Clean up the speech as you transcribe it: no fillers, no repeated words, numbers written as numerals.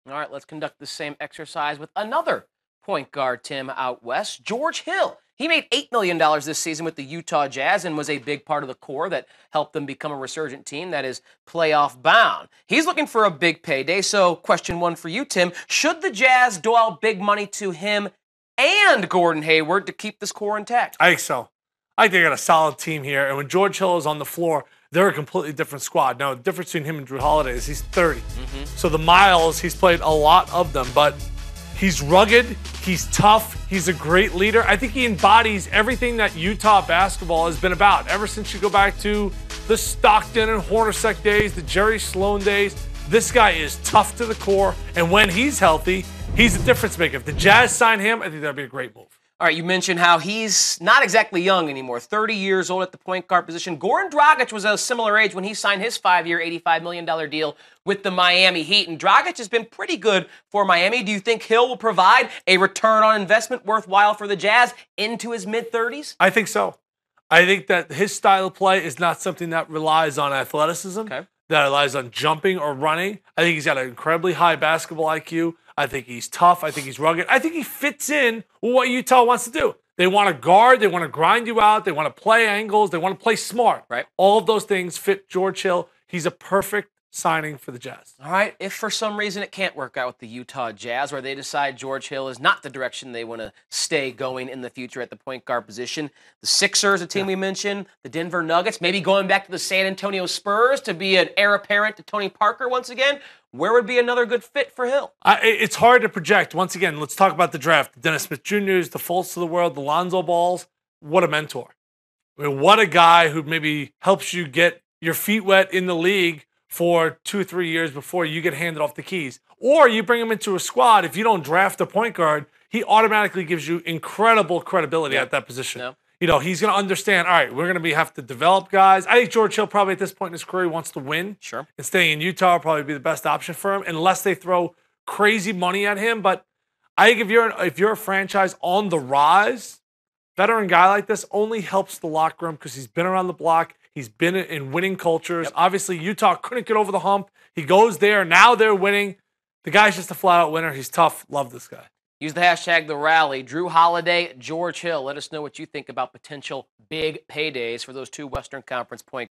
All right, let's conduct the same exercise with another point guard, Tim, out west, George Hill. He made $8 million this season with the Utah Jazz and was a big part of the core that helped them become a resurgent team that is playoff bound. He's looking for a big payday, so question one for you, Tim. Should the Jazz dole out big money to him and Gordon Hayward to keep this core intact? I think so. I think they got a solid team here, and when George Hill is on the floor, they're a completely different squad. Now, the difference between him and Drew Holiday is he's 30. So the miles, he's played a lot of them, but he's rugged, he's tough, he's a great leader. I think he embodies everything that Utah basketball has been about. Ever since you go back to the Stockton and Hornacek days, the Jerry Sloan days, this guy is tough to the core, and when he's healthy, he's a difference maker. If the Jazz sign him, I think that'd be a great move. All right, you mentioned how he's not exactly young anymore, 30 years old at the point guard position. Goran Dragic was a similar age when he signed his 5-year, $85 million deal with the Miami Heat, and Dragic has been pretty good for Miami. Do you think Hill will provide a return on investment worthwhile for the Jazz into his mid-30s? I think so. I think that his style of play is not something that relies on athleticism, that relies on jumping or running. I think he's got an incredibly high basketball IQ. I think he's tough. I think he's rugged. I think he fits in with what Utah wants to do. They want to guard. They want to grind you out. They want to play angles. They want to play smart. Right. All of those things fit George Hill. He's a perfect signing for the Jazz. All right, if for some reason it can't work out with the Utah Jazz, or they decide George Hill is not the direction they want to stay going in the future at the point guard position, the Sixers, a team we mentioned, the Denver Nuggets, maybe going back to the San Antonio Spurs to be an heir apparent to Tony Parker once again, where would be another good fit for Hill? It's hard to project. Once again, let's talk about the draft. Dennis Smith Jr.'s, the Fultz of the world, the Lonzo Balls. What a mentor. I mean, what a guy who maybe helps you get your feet wet in the league for 2 or 3 years before you get handed off the keys. Or you bring him into a squad. If you don't draft a point guard, he automatically gives you incredible credibility at that position. You know, he's going to understand, all right, we're going to have to develop guys. I think George Hill probably at this point in his career wants to win. Sure. And staying in Utah will probably be the best option for him unless they throw crazy money at him. But I think if you're a franchise on the rise, veteran guy like this only helps the locker room because he's been around the block. He's been in winning cultures. Obviously, Utah couldn't get over the hump. He goes there. Now they're winning. The guy's just a flat-out winner. He's tough. Love this guy. Use the hashtag #TheRally. Drew Holiday, George Hill. Let us know what you think about potential big paydays for those two Western Conference point